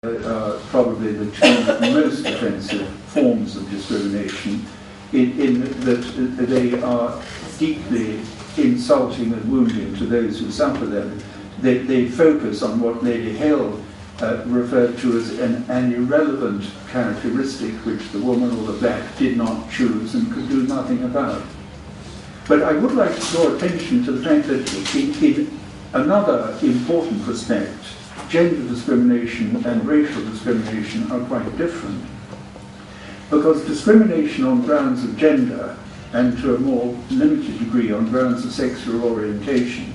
probably the two most offensive forms of discrimination, in that they are deeply insulting and wounding to those who suffer them. They focus on what Lady Hale referred to as an irrelevant characteristic which the woman or the black did not choose and could do nothing about. But I would like to draw attention to the fact that in another important respect, gender discrimination and racial discrimination are quite different. Because discrimination on grounds of gender, and to a more limited degree on grounds of sexual orientation,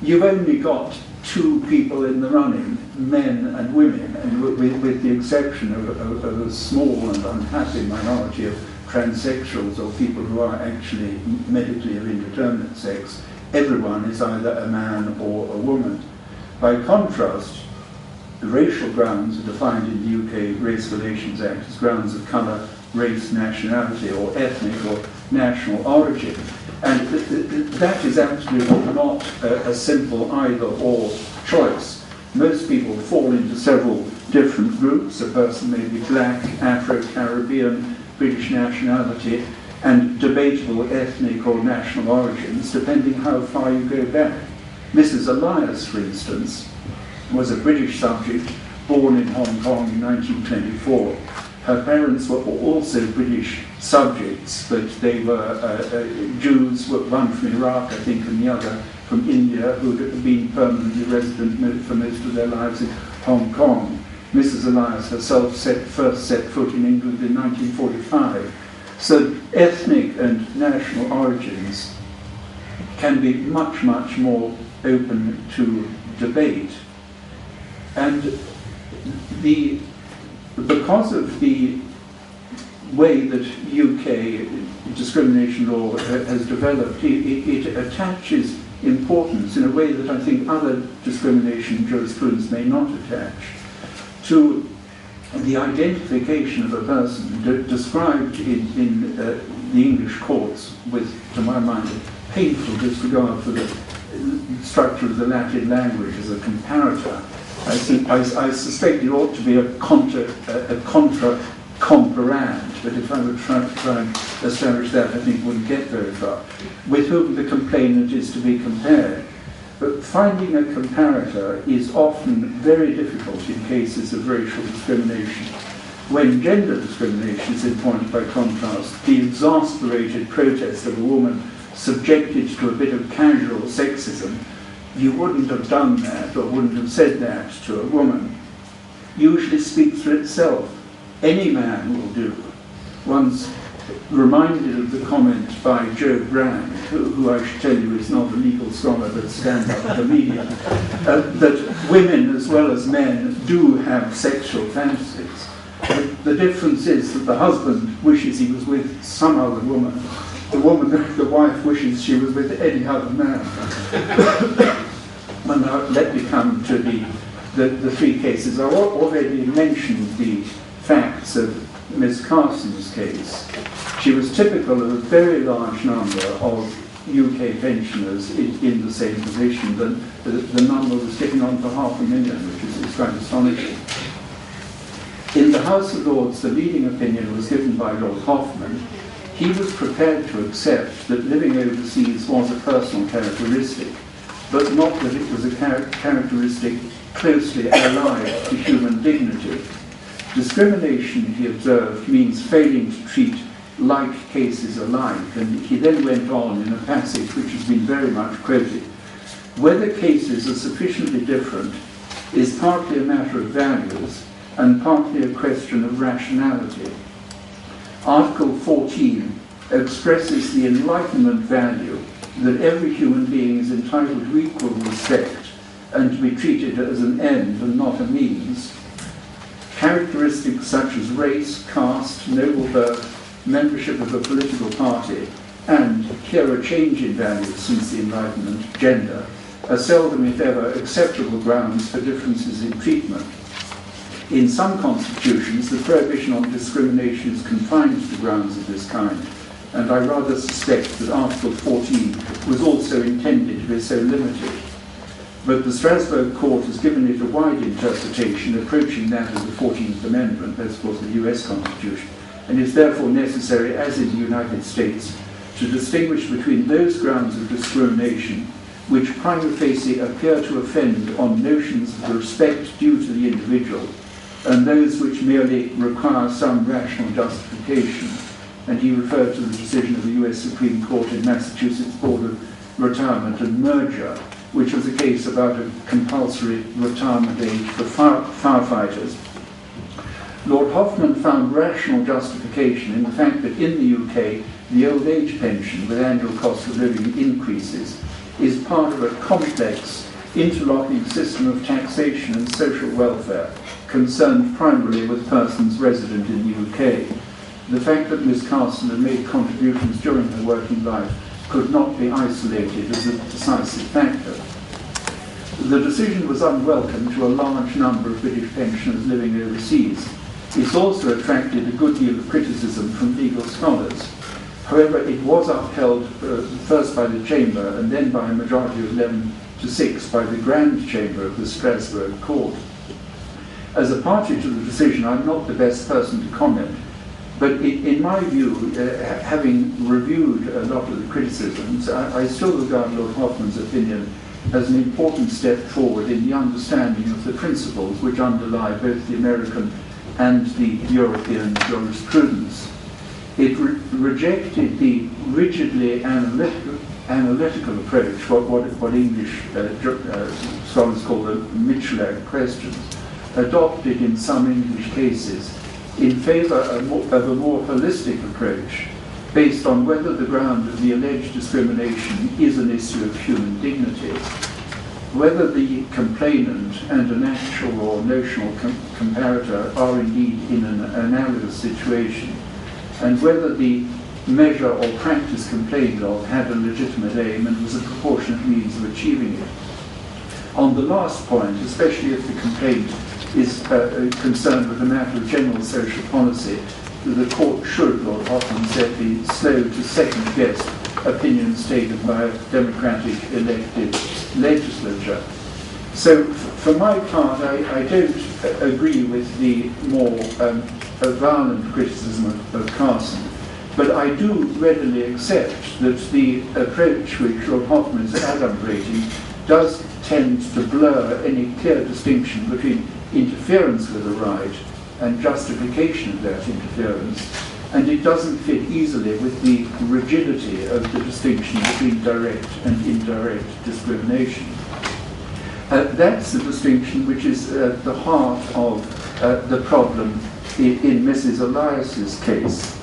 you've only got two people in the running, men and women, and with the exception of a small and unhappy minority of transsexuals or people who are actually medically of indeterminate sex, everyone is either a man or a woman. By contrast, the racial grounds are defined in the UK Race Relations Act as grounds of colour, race, nationality, or ethnic or national origin. And that is absolutely not a simple either-or choice. Most people fall into several different groups. A person may be black, Afro-Caribbean, British nationality, and debatable ethnic or national origins, depending how far you go back. Mrs. Elias, for instance, was a British subject born in Hong Kong in 1924. Her parents were also British subjects, but they were Jews, one from Iraq, I think, and the other from India, who had been permanently resident for most of their lives in Hong Kong. Mrs. Elias herself first set foot in England in 1945. So ethnic and national origins can be much, much more open to debate. And because of the way that UK discrimination law has developed, it attaches importance in a way that I think other discrimination jurisprudence may not attach to the identification of a person described in the English courts with, to my mind, a painful disregard for the structure of the Latin language as a comparator. I suspect it ought to be a contra comparand, but if I were trying to establish that, I think it wouldn't get very far. With whom the complainant is to be compared. But finding a comparator is often very difficult in cases of racial discrimination. When gender discrimination is in point, by contrast, the exasperated protest of a woman subjected to a bit of casual sexism, you wouldn't have done that or wouldn't have said that to a woman, usually speaks for itself. Any man will do. One's reminded of the comment by Joe Brand, who I should tell you is not a legal scholar but stand-up comedian, that women as well as men do have sexual fantasies. The difference is that the husband wishes he was with some other woman. The wife wishes she was with any other man. And now let me come to the three cases. I already mentioned the facts of Ms. Carson's case. She was typical of a very large number of UK pensioners in the same position. The number was getting on for 500,000, which is quite astonishing. In the House of Lords, the leading opinion was given by Lord Hoffman. He was prepared to accept that living overseas was a personal characteristic, but not that it was a characteristic closely allied to human dignity. Discrimination, he observed, means failing to treat like cases alike, and he then went on in a passage which has been very much quoted. Whether cases are sufficiently different is partly a matter of values and partly a question of rationality. Article 14 expresses the Enlightenment value that every human being is entitled to equal respect and to be treated as an end and not a means. Characteristics such as race, caste, noble birth, membership of a political party, and, here a change in values since the Enlightenment, gender, are seldom, if ever, acceptable grounds for differences in treatment. In some constitutions, the prohibition on discrimination is confined to grounds of this kind, and I rather suspect that Article 14 was also intended to be so limited. But the Strasbourg court has given it a wide interpretation approaching that of the 14th Amendment, that's of course the US Constitution, and is therefore necessary, as in the United States, to distinguish between those grounds of discrimination which prima facie appear to offend on notions of the respect due to the individual, and those which merely require some rational justification. And he referred to the decision of the US Supreme Court in Massachusetts Board of Retirement and Merger, which was a case about a compulsory retirement age for firefighters. Lord Hoffman found rational justification in the fact that in the UK, the old age pension with annual cost of living increases is part of a complex, interlocking system of taxation and social welfare concerned primarily with persons resident in the UK. The fact that Ms. Carson had made contributions during her working life could not be isolated as a decisive factor. The decision was unwelcome to a large number of British pensioners living overseas. It's also attracted a good deal of criticism from legal scholars. However, it was upheld first by the Chamber and then by a majority of 11 to 6 by the Grand Chamber of the Strasbourg Court. As a party to the decision, I'm not the best person to comment, but in my view, having reviewed a lot of the criticisms, I still regard Lord Hoffman's opinion as an important step forward in the understanding of the principles which underlie both the American and the European jurisprudence. It rejected the rigidly analytical approach, what English scholars call the Mitchell questions, adopted in some English cases in favour of a more holistic approach based on whether the ground of the alleged discrimination is an issue of human dignity, whether the complainant and an actual or notional comparator are indeed in an analogous situation, and whether the measure or practice complained of had a legitimate aim and was a proportionate means of achieving it. On the last point, especially if the complaint is concerned with a matter of general social policy, the court should, Lord Hoffman said, be slow to second-guess opinions taken by a democratic elected legislature. So, for my part, I don't agree with the more violent criticism of Carson, but I do readily accept that the approach which Lord Hoffman is adumbrating does tend to blur any clear distinction between interference with a right and justification of that interference, and it doesn't fit easily with the rigidity of the distinction between direct and indirect discrimination. That's the distinction which is at the heart of the problem in Mrs. Elias's case.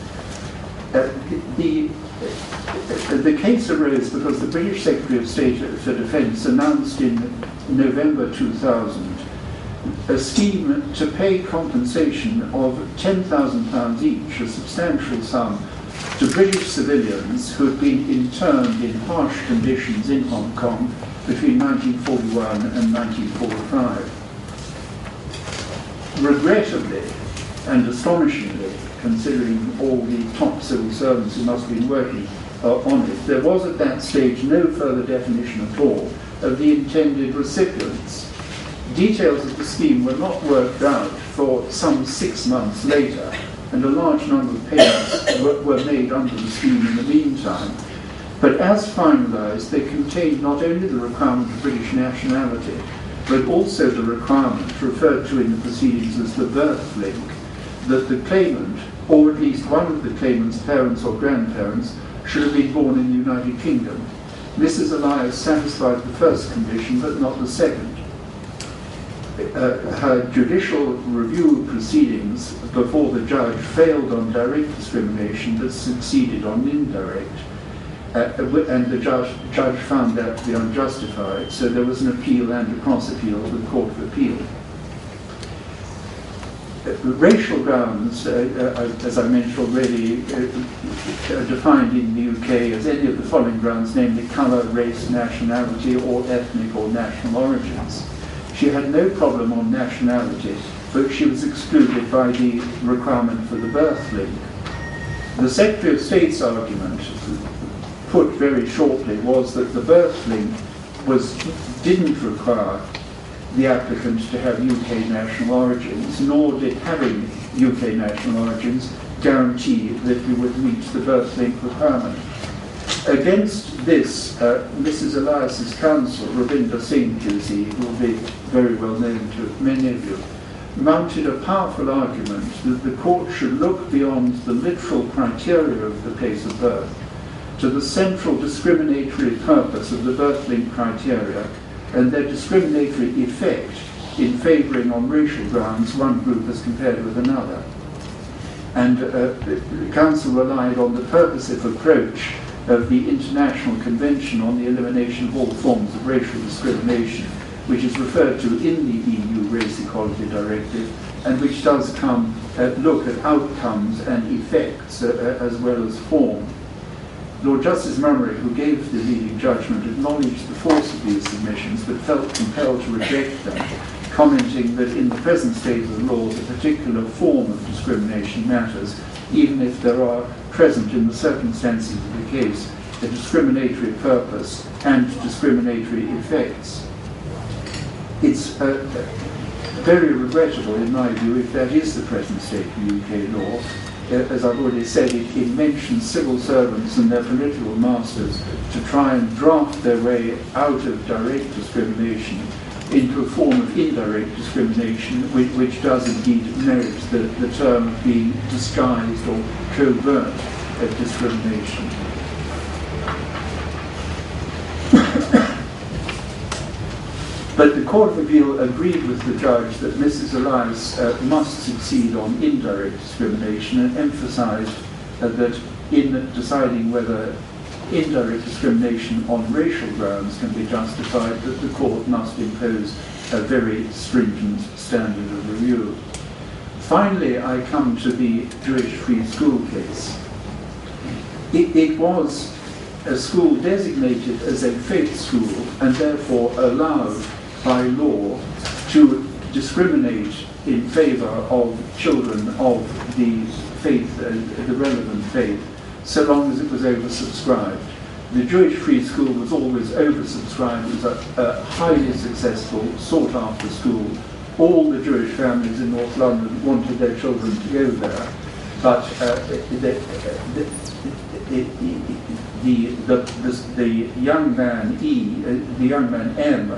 The case arose because the British Secretary of State for Defence announced in November 2000 a scheme to pay compensation of £10,000 each, a substantial sum, to British civilians who had been interned in harsh conditions in Hong Kong between 1941 and 1945. Regrettably and astonishingly, considering all the top civil servants who must have been working on it, there was at that stage no further definition at all of the intended recipients. Details of the scheme were not worked out for some 6 months later, and a large number of payments were made under the scheme in the meantime. But as finalised, they contained not only the requirement of British nationality, but also the requirement, referred to in the proceedings as the birth link, that the claimant, or at least one of the claimant's parents or grandparents, should have been born in the United Kingdom. Mrs. Elias satisfied the first condition, but not the second. Her judicial review proceedings before the judge failed on direct discrimination but succeeded on indirect. And the judge found that to be unjustified, so there was an appeal and a cross-appeal to the Court of Appeal. Racial grounds, as I mentioned already, are defined in the UK as any of the following grounds, namely colour, race, nationality, or ethnic or national origins. She had no problem on nationality, but she was excluded by the requirement for the birth link. The Secretary of State's argument, put very shortly, was that the birth link was didn't require the applicant to have UK national origins, nor did having UK national origins guarantee that you would meet the birth link requirement. Against this, Mrs. Elias's counsel, Ravinder Singh, who will be very well known to many of you, mounted a powerful argument that the court should look beyond the literal criteria of the place of birth to the central discriminatory purpose of the birth link criteria and their discriminatory effect in favouring on racial grounds one group as compared with another. And the counsel relied on the purposive approach of the International Convention on the Elimination of All Forms of Racial Discrimination, which is referred to in the EU Race Equality Directive, and which does look at outcomes and effects as well as form. Lord Justice Mummery, who gave the leading judgment, acknowledged the force of these submissions, but felt compelled to reject them, commenting that in the present state of the law, the particular form of discrimination matters, even if there are present in the circumstances of the case a discriminatory purpose and discriminatory effects. It's very regrettable, in my view, if that is the present state of UK law. As I've already said, it mentions civil servants and their political masters to try and draft their way out of direct discrimination into a form of indirect discrimination, which does indeed merit the term of being disguised or covert discrimination. But the Court of Appeal agreed with the judge that Mrs. Elias must succeed on indirect discrimination and emphasised that in deciding whether indirect discrimination on racial grounds can be justified, that the court must impose a very stringent standard of review. Finally, I come to the Jewish free school case. It was a school designated as a faith school and therefore allowed by law to discriminate in favour of children of the faith, the relevant faith, so long as it was oversubscribed. The Jewish free school was always oversubscribed. It was a highly successful, sought-after school. All the Jewish families in North London wanted their children to go there, but the young man the young man M,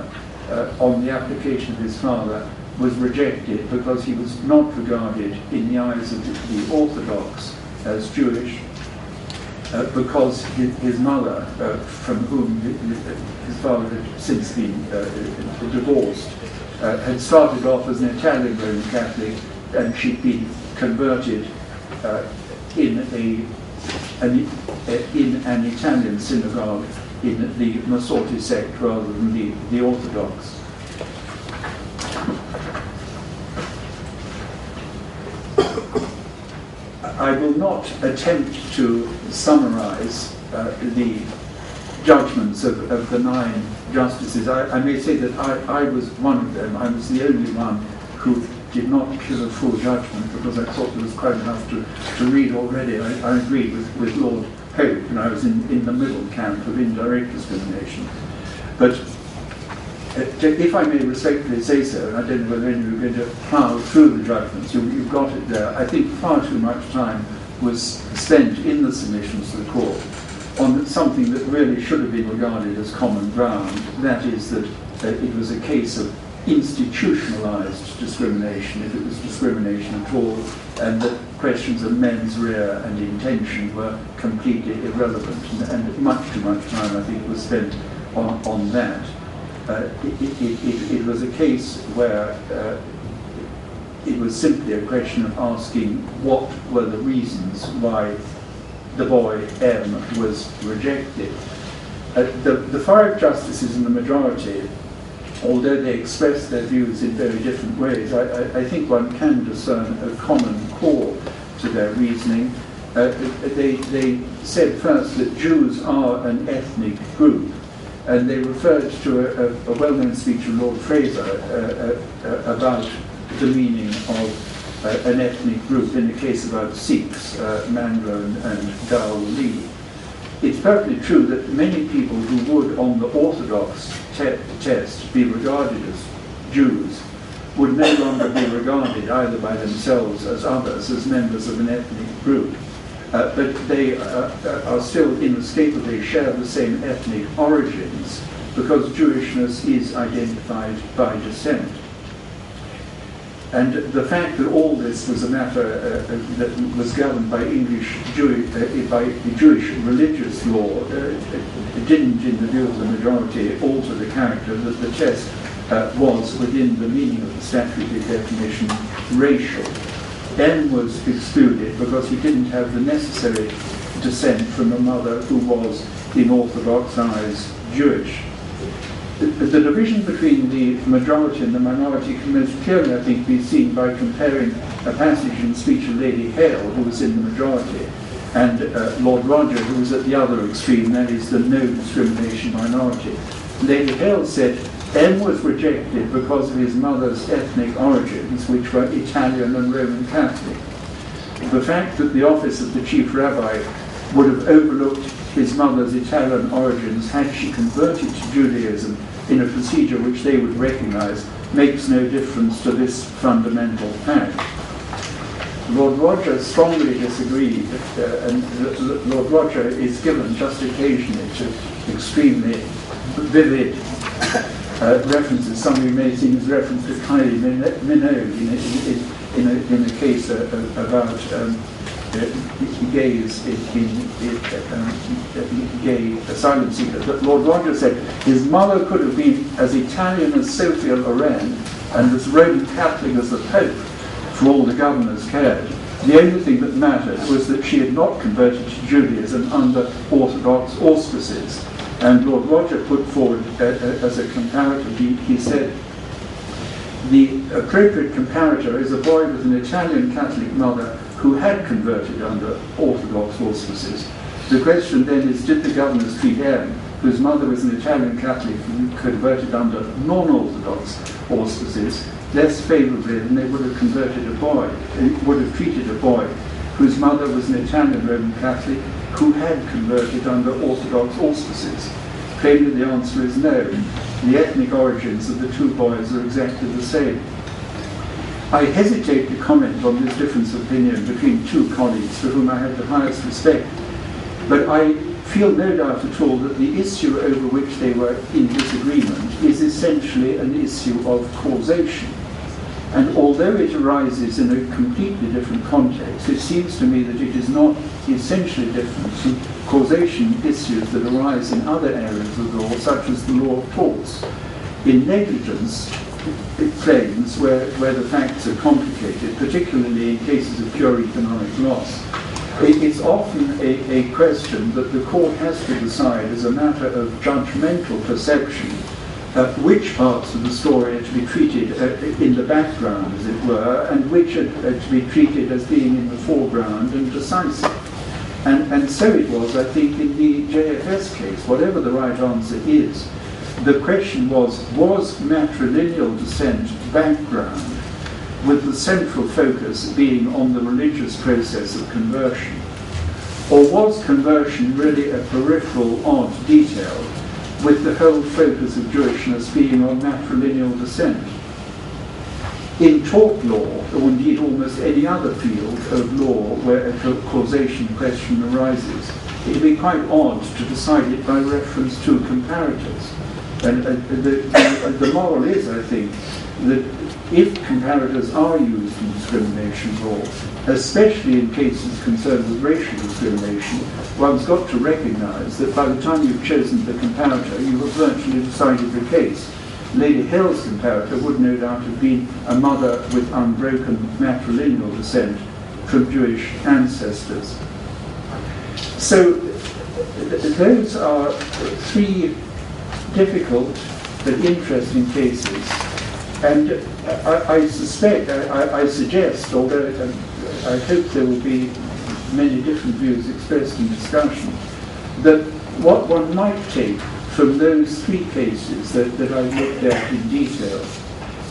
on the application of his father, was rejected because he was not regarded in the eyes of the Orthodox as Jewish, because his mother, from whom his father had since been divorced, had started off as an Italian Roman Catholic, and she'd been converted in an Italian synagogue in the Masorti sect rather than the Orthodox. I will not attempt to summarize the judgments of the 9 justices. I may say that I was one of them. I was the only one who did not give a full judgment because I thought there was quite enough to read already. I agreed with Lord Hope, and I was in the middle camp of indirect discrimination. But if I may respectfully say so, and I don't know whether any of you are going to plough through the judgments, you've got it there. I think far too much time was spent in the submissions to the court on something that really should have been regarded as common ground. That is that it was a case of institutionalized discrimination, if it was discrimination at all, and that questions of mens rea and intention were completely irrelevant, and much too much time, I think, was spent on that. It was a case where it was simply a question of asking what were the reasons why the boy M was rejected. The 5 justices in the majority, although they expressed their views in very different ways, I think one can discern a common core to their reasoning. They said first that Jews are an ethnic group, and they referred to a well-known speech of Lord Fraser about the meaning of an ethnic group in a case about Sikhs, Mandra and Dao Li. It's perfectly true that many people who would, on the orthodox test be regarded as Jews would no longer be regarded either by themselves as others, as members of an ethnic group, but they are still inescapably share the same ethnic origins, because Jewishness is identified by descent. And the fact that all this was a matter that was governed by by Jewish religious law didn't, in the view of the majority, alter the character that the test was, within the meaning of the statutory definition, racial. N was excluded because he didn't have the necessary descent from a mother who was, in orthodox eyes, Jewish. The division between the majority and the minority can most clearly, I think, be seen by comparing a passage in the speech of Lady Hale, who was in the majority, and Lord Roger, who was at the other extreme, that is the no discrimination minority. Lady Hale said M was rejected because of his mother's ethnic origins, which were Italian and Roman Catholic. The fact that the office of the chief rabbi would have overlooked his mother's Italian origins had she converted to Judaism in a procedure which they would recognize makes no difference to this fundamental fact. Lord Roger strongly disagreed, and Lord Roger is given just occasionally to extremely vivid references. Some of you may have seen his reference to Kylie Minogue in a case about gays gay asylum seekers. But Lord Roger said his mother could have been as Italian as Sophia Loren and as Roman Catholic as the Pope, for all the governors cared. The only thing that mattered was that she had not converted to Judaism under orthodox auspices. And Lord Roger put forward as a comparator, he said, the appropriate comparator is a boy with an Italian Catholic mother who had converted under orthodox auspices. The question then is, did the governors treat M, whose mother was an Italian Catholic who converted under non-orthodox auspices, less favourably than they would have treated a boy whose mother was an Italian Roman Catholic who had converted under orthodox auspices? Plainly the answer is no. The ethnic origins of the two boys are exactly the same. I hesitate to comment on this difference of opinion between two colleagues for whom I have the highest respect, but I feel no doubt at all that the issue over which they were in disagreement is essentially an issue of causation. And although it arises in a completely different context, it seems to me that it is not essentially different from causation issues that arise in other areas of law, such as the law of torts. In negligence claims where the facts are complicated, particularly in cases of pure economic loss, it's often a question that the court has to decide as a matter of judgmental perception which parts of the story are to be treated in the background, as it were, and which are to be treated as being in the foreground and decisive. And so it was, I think, in the JFS case, whatever the right answer is, the question was matrilineal descent background, with the central focus being on the religious process of conversion? Or was conversion really a peripheral odd detail, with the whole focus of Jewishness being on matrilineal descent? In tort law, or indeed almost any other field of law where a causation question arises, it would be quite odd to decide it by reference to comparators. And the moral is, I think, that if comparators are used in discrimination law, especially in cases concerned with racial discrimination, one's got to recognise that by the time you've chosen the comparator, you have virtually decided the case. Lady Hale's comparator would no doubt have been a mother with unbroken matrilineal descent from Jewish ancestors. So those are three difficult but interesting cases. And I suggest, although I hope there will be many different views expressed in discussion, that what one might take from those three cases that I've looked at in detail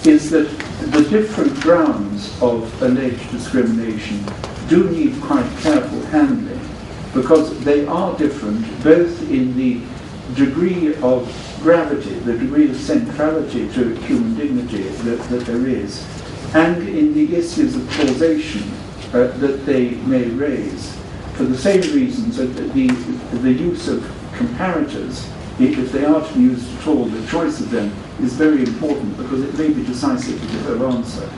is that the different grounds of alleged discrimination do need quite careful handling, because they are different both in the degree of gravity, the degree of centrality to human dignity that there is, and in the issues of causation that they may raise. For the same reasons that the use of comparators, if they are to be used at all, the choice of them is very important because it may be decisive for the whole answer.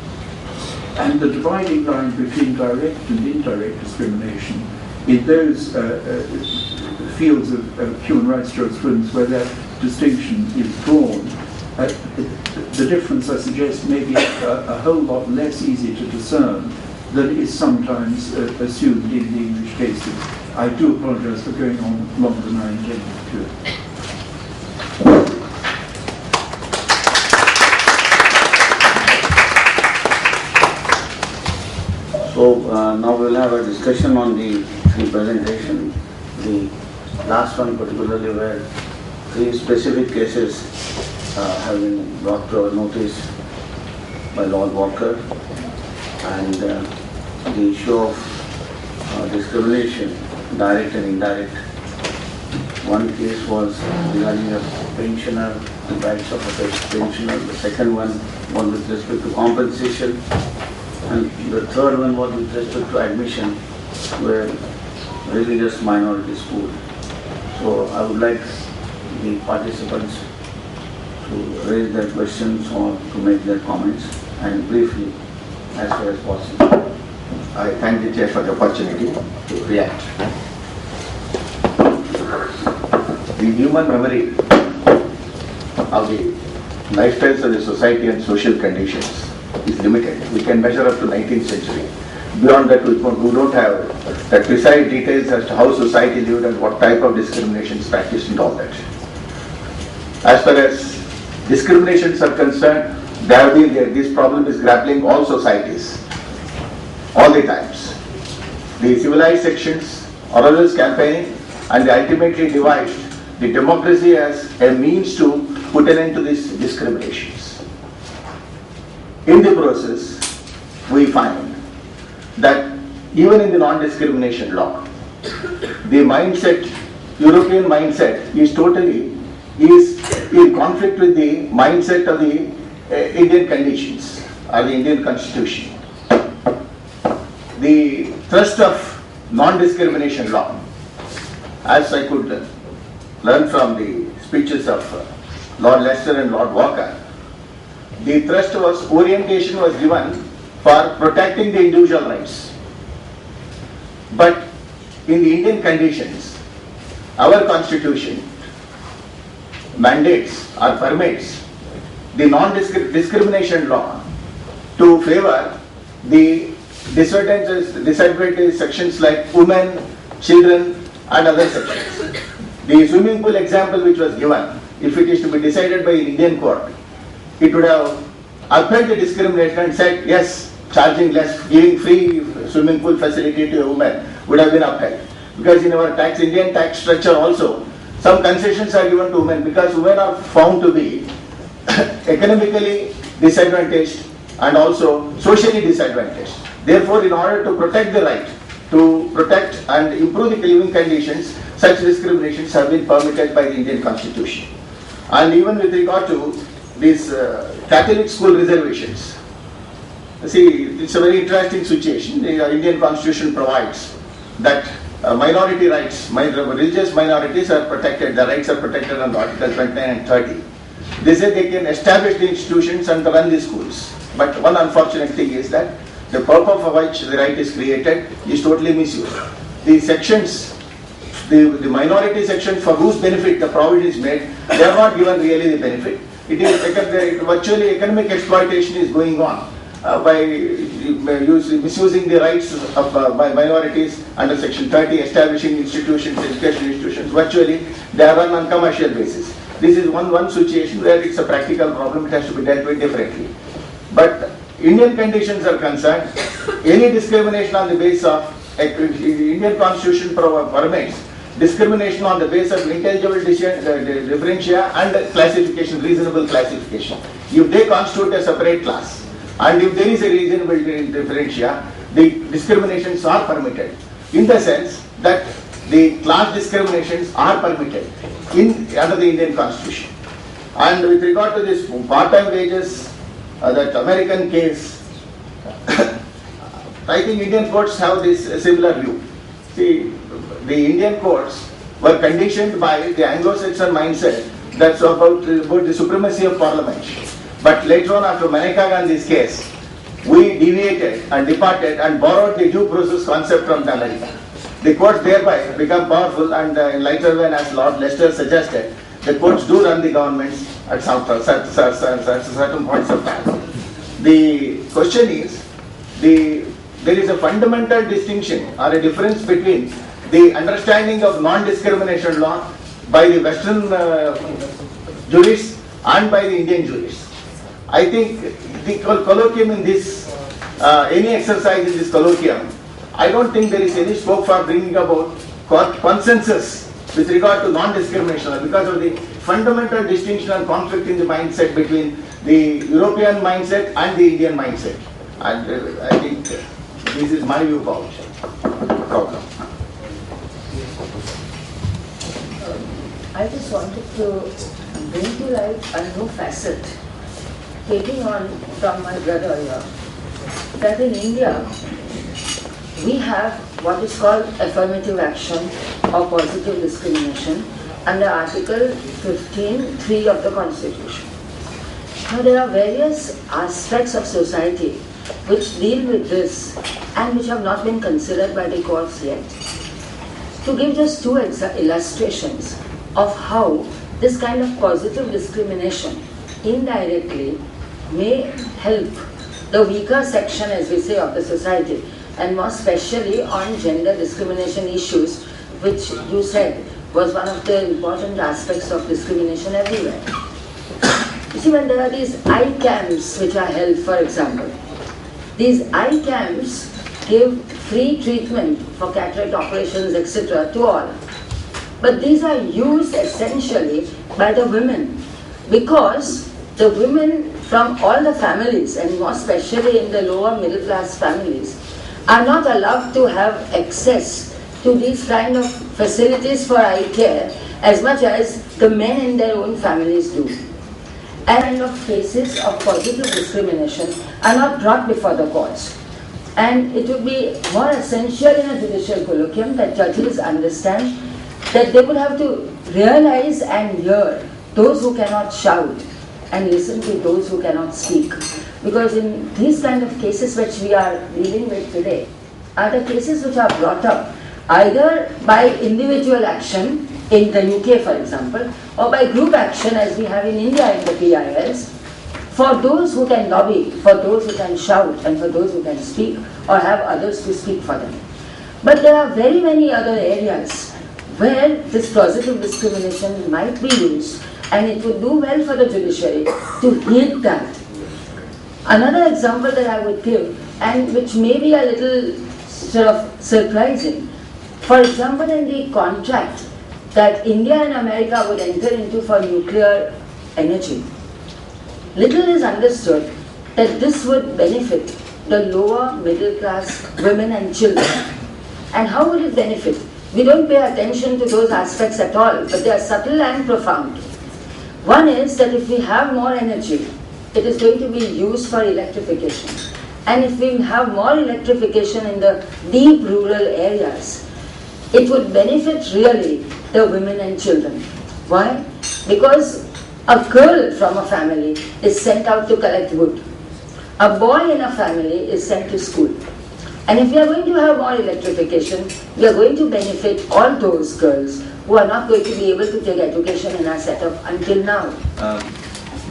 And the dividing line between direct and indirect discrimination in those fields of human rights jurisprudence where that distinction is drawn, the difference, I suggest, may be a whole lot less easy to discern than is sometimes assumed in the English cases. I do apologize for going on longer than I intended to. So now we will have a discussion on the presentation. The last one particularly where 3 specific cases have been brought to our notice by Lord Walker, and the issue of discrimination, direct and indirect. One case was regarding a pensioner, the rights of a pensioner. The second one was with respect to compensation. And the third one was with respect to admission, where religious minority school. So I would like the participants to raise their questions or to make their comments, and briefly, as far as possible. I thank the Chair for the opportunity to react. The human memory of the lifestyles of the society and social conditions is limited. We can measure up to 19th century. Beyond that, we don't have the precise details as to how society lived and what type of discrimination is practiced and all that. As far as discriminations are concerned, this problem is grappling all societies, all the times. The civilized sections, Orwell's campaigning, and they ultimately devised the democracy as a means to put an end to these discriminations. In the process, we find that even in the non-discrimination law, the mindset, European mindset, is totally in conflict with the mindset of the Indian conditions or the Indian constitution. The thrust of non-discrimination law, as I could learn from the speeches of Lord Leicester and Lord Walker, the thrust was, orientation was given for protecting the individual rights. But in the Indian conditions, our constitution mandates or permits the non-discrimination law to favor the disadvantaged sections like women, children, and other sections. The swimming pool example which was given, if it is to be decided by an Indian court, it would have upheld the discrimination and said, yes, charging less, giving free swimming pool facility to a woman would have been upheld. Because in our Indian tax structure also, some concessions are given to women because women are found to be economically disadvantaged and also socially disadvantaged. Therefore, in order to protect the right, to protect and improve the living conditions, such discriminations have been permitted by the Indian Constitution. And even with regard to these Catholic school reservations, see, it's a very interesting situation. The Indian Constitution provides that minority rights, religious minorities are protected, the rights are protected under Articles 29 and 30. They say they can establish the institutions and run the schools. But one unfortunate thing is that the purpose for which the right is created is totally misused. The sections, the minority sections for whose benefit the provision is made, they are not given really the benefit. It is virtually economic exploitation is going on by misusing the rights of minorities under Section 30, establishing institutions, educational institutions. Virtually, they are run on commercial basis. This is one situation where it's a practical problem. It has to be dealt with differently. But Indian conditions are concerned, any discrimination on the basis of the Indian Constitution permits discrimination on the basis of intelligible differentia and classification, reasonable classification. If they constitute a separate class, and if there is a reasonable differentia, the discriminations are permitted. In the sense that the class discriminations are permitted under the Indian Constitution. And with regard to this part-time wages, that American case, I think Indian courts have this similar view. See, the Indian courts were conditioned by the Anglo-Saxon mindset that's about the supremacy of parliament. But later on, after Maneka Gandhi's case, we deviated and departed and borrowed the due process concept from America. The courts thereby become powerful, and later when, as Lord Leicester suggested, the courts do run the governments at certain points of time. The question is, there is a fundamental distinction or a difference between the understanding of non-discrimination law by the Western jurists and by the Indian jurists. I think the colloquium in this, any exercise in this colloquium, I don't think there is any scope for bringing about consensus with regard to non-discrimination because of the fundamental distinction and conflict in the mindset between the European mindset and the Indian mindset. And I think this is my view about problem. I just wanted to bring to light a new facet, taking on from my brother here, that in India we have what is called affirmative action or positive discrimination under Article 15(3) of the Constitution. Now there are various aspects of society which deal with this and which have not been considered by the courts yet. To give just two illustrations of how this kind of positive discrimination indirectly may help the weaker section, as we say, of the society, and more especially on gender discrimination issues, which you said was one of the important aspects of discrimination everywhere. You see, when there are these eye camps which are held, for example, these eye camps give free treatment for cataract operations, etc. to all. But these are used essentially by the women, because the women from all the families, and more especially in the lower middle class families, are not allowed to have access to these kind of facilities for eye care as much as the men in their own families do. And kind of cases of positive discrimination are not brought before the courts. And it would be more essential in a judicial colloquium that judges understand that they would have to realize and hear those who cannot shout and listen to those who cannot speak. Because in these kind of cases which we are dealing with today are the cases which are brought up either by individual action in the UK, for example, or by group action as we have in India in the PILs, for those who can lobby, for those who can shout, and for those who can speak or have others to speak for them. But there are very many other areas where this positive discrimination might be used, and it would do well for the judiciary to heed that. Another example that I would give, and which may be a little sort of surprising, for example, in the contract that India and America would enter into for nuclear energy, little is understood that this would benefit the lower middle class women and children. And how would it benefit? We don't pay attention to those aspects at all, but they are subtle and profound. One is that if we have more energy, it is going to be used for electrification. And if we have more electrification in the deep rural areas, it would benefit really the women and children. Why? Because a girl from a family is sent out to collect wood. A boy in a family is sent to school. And if we are going to have more electrification, we are going to benefit all those girls who are not going to be able to take education in our setup until now.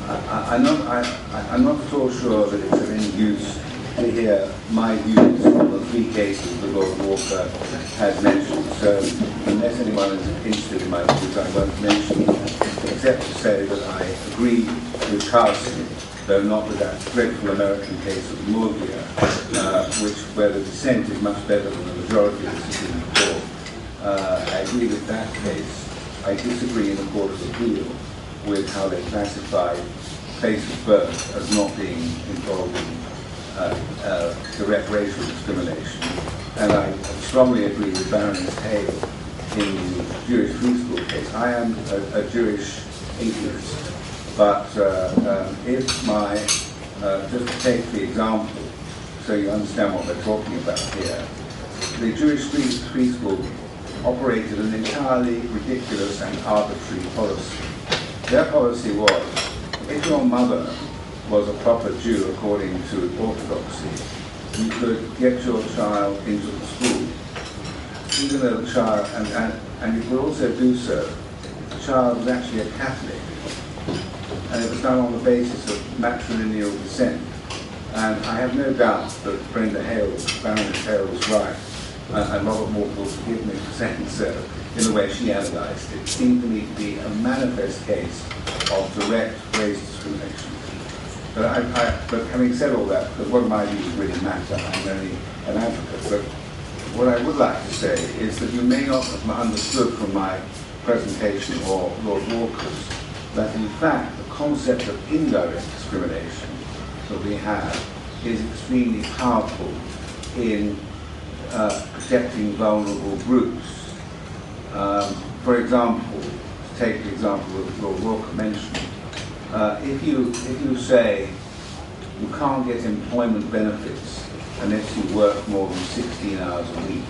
I'm not at all sure that it's of any use to hear my views on the three cases that Lord Walker had mentioned. So unless anyone is interested in my views, I won't mention them, except to say that I agree with Carson, though not with that dreadful American case of Murgia, where the dissent is much better than the majority of the Supreme Court. I agree with that case. I disagree in the Court of Appeal with how they classify place of birth as not being involved in direct racial discrimination. And I strongly agree with Baroness Hale in the Jewish free school case. I am a Jewish atheist, But if my, just to take the example, so you understand what we're talking about here, the Jewish preschool operated an entirely ridiculous and arbitrary policy. Their policy was, if your mother was a proper Jew according to orthodoxy, you could get your child into the school, even though the child, and you could also do so, the child was actually a Catholic, and it was done on the basis of matrilineal descent. And I have no doubt that Baroness Hale was right, and Robert Walker will forgive me for saying so, in the way she analysed it. It seemed to me to be a manifest case of direct race discrimination. But having said all that, because what my views really matter, I'm only an advocate, but what I would like to say is that you may not have understood from my presentation or Lord Walker's that in fact the concept of indirect discrimination that we have is extremely powerful in protecting vulnerable groups. For example, to take the example that Lord Walker mentioned, if you say you can't get employment benefits unless you work more than 16 hours a week,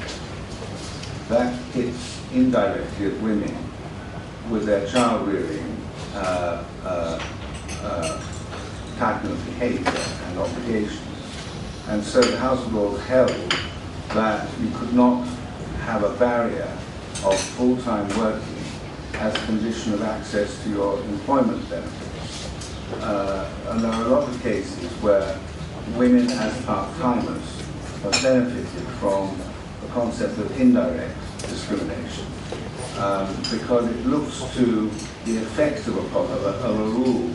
that hits indirectly at women with their child rearing pattern of behaviour and obligations. And so the House of Lords held that you could not have a barrier of full-time working as a condition of access to your employment benefits. And there are a lot of cases where women as part-timers have benefited from the concept of indirect discrimination because it looks to the effect of a rule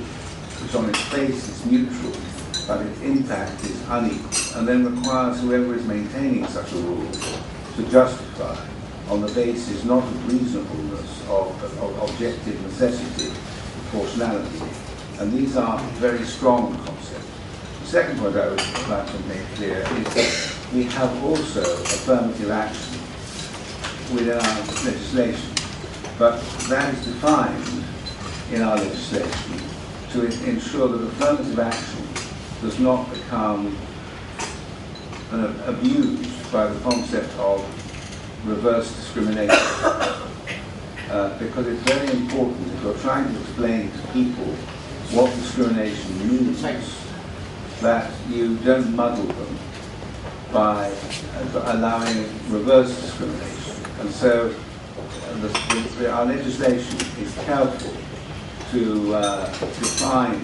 which on its face is neutral, but its impact is unequal, and then requires whoever is maintaining such a rule to justify on the basis not of reasonableness, of objective necessity, proportionality. And these are very strong concepts. The second point I would like to make clear is that we have also affirmative action within our legislation, but that is defined in our legislation to ensure that affirmative action does not become abused by the concept of reverse discrimination. Because it's very important if you're trying to explain to people what discrimination means, that you don't muddle them by allowing reverse discrimination. And so our legislation is careful to define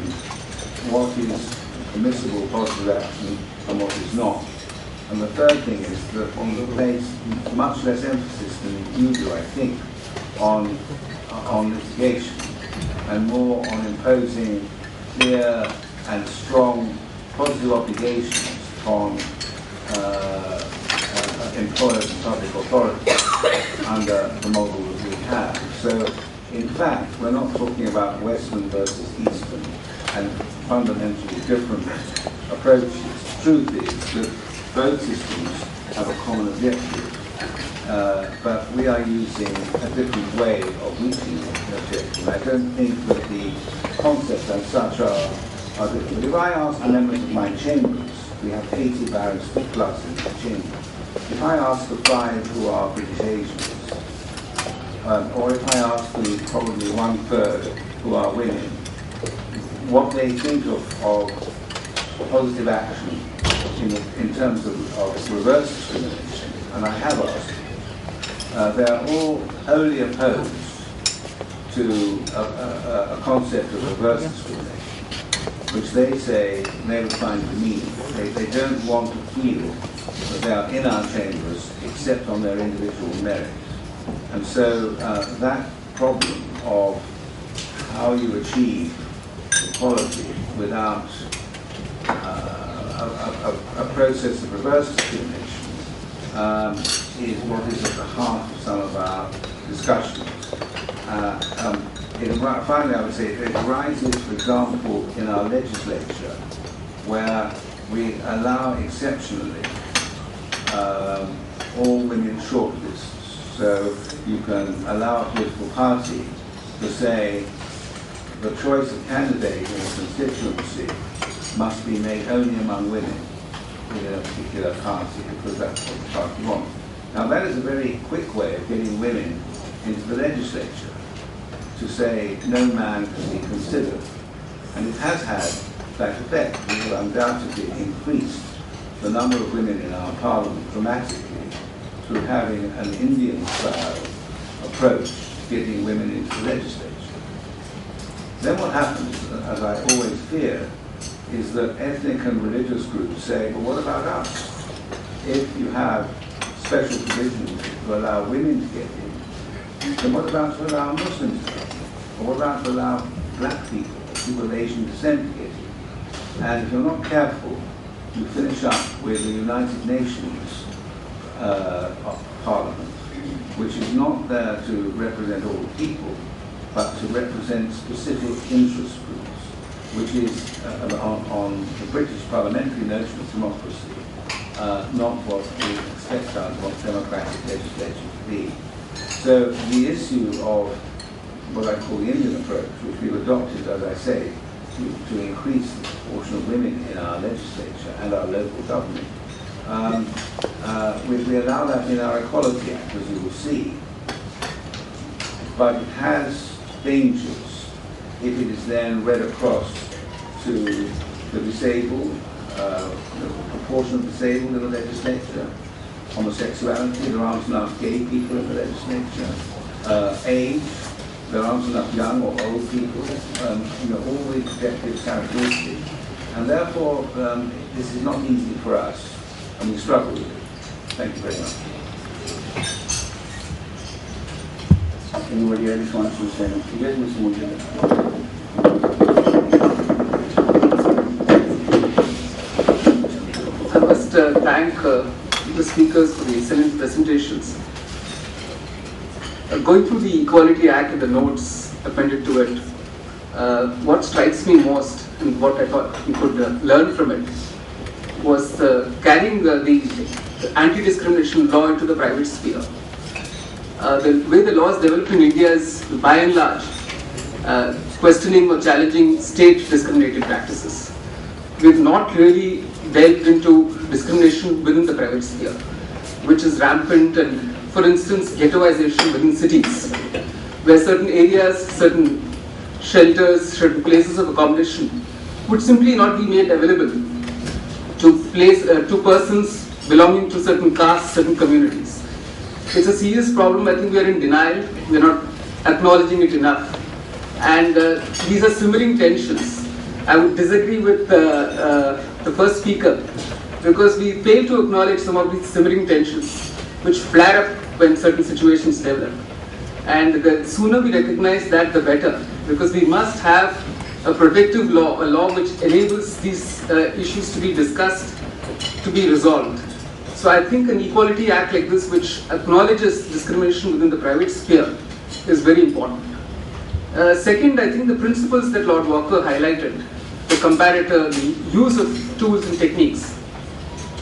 what is permissible positive action and what is not. And the third thing is that we place much less emphasis than you do, I think, on litigation and more on imposing clear and strong positive obligations on employers and public authorities under the model that we have. So, in fact, we're not talking about Western versus Eastern and fundamentally different approaches. The truth is that both systems have a common objective, but we are using a different way of reaching the objective. I don't think that the concepts as such are different. But if I ask the members of my chambers, we have 80 barristers plus in the chamber, if I ask the 5 who are British Asians, or if I ask the probably 1/3 who are women, what they think of positive action in terms of reverse discrimination, and I have asked, they are all wholly opposed to a concept of reverse discrimination, which they say they would find demeaning. They don't want to feel that they are in our chambers except on their individual merit. And so that problem of how you achieve equality without a process of reverse discrimination is what is at the heart of some of our discussions. Finally, I would say it arises, for example, in our legislature, where we allow exceptionally all women shortlists. So you can allow a political party to say, the choice of candidate or constituency must be made only among women in a particular party because that's what the party wants. Now that is a very quick way of getting women into the legislature, to say no man can be considered. And it has had that effect. We have undoubtedly increased the number of women in our parliament dramatically through having an Indian-style approach to getting women into the legislature. Then what happens, as I always fear, is that ethnic and religious groups say, well, what about us? If you have special provisions to allow women to get in, then what about to allow Muslims to get in? Or what about to allow black people, people of Asian descent to get in? And if you're not careful, you finish up with the United Nations Parliament, which is not there to represent all people, but to represent specific interest groups, which is on the British parliamentary notion of democracy, not what we expect out of what democratic legislation to be. So the issue of what I call the Indian approach, which we've adopted, as I say, to increase the proportion of women in our legislature and our local government, we allow that in our Equality Act, as you will see. But it has dangers if it is then read across to the disabled, the proportion of disabled in the legislature, homosexuality, there aren't enough gay people in the legislature, age, there aren't enough young or old people, all the objective characteristics. And therefore, this is not easy for us, and we struggle with it. Thank you very much. Anybody else wants to say anything? Yes, Mr. Mujib. I must thank the speakers for the excellent presentations. Going through the Equality Act and the notes appended to it, what strikes me most and what I thought we could learn from it was carrying the anti-discrimination law into the private sphere. The way the law is developed in India is, by and large, questioning or challenging state discriminating practices. We've not really delved into discrimination within the private sphere, which is rampant, and for instance, ghettoization within cities, where certain areas, certain shelters, certain places of accommodation would simply not be made available to persons belonging to certain castes, certain communities. It's a serious problem. I think we are in denial. We are not acknowledging it enough. And these are simmering tensions. I would disagree with the first speaker, because we fail to acknowledge some of these simmering tensions which flare up when certain situations develop. And the sooner we recognize that, the better, because we must have a protective law, a law which enables these issues to be discussed, to be resolved. So I think an Equality Act like this, which acknowledges discrimination within the private sphere, is very important. Second, I think the principles that Lord Walker highlighted, the comparator, the use of tools and techniques,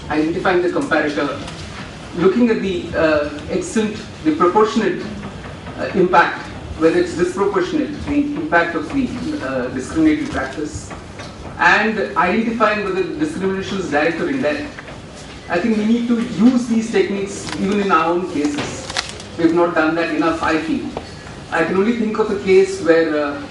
identifying the comparator, looking at the extent, the proportionate impact, whether it's disproportionate, the impact of the discriminatory practice, and identifying whether the discrimination is direct or indirect. I think we need to use these techniques even in our own cases. We have not done that enough, I feel. I can only think of a case where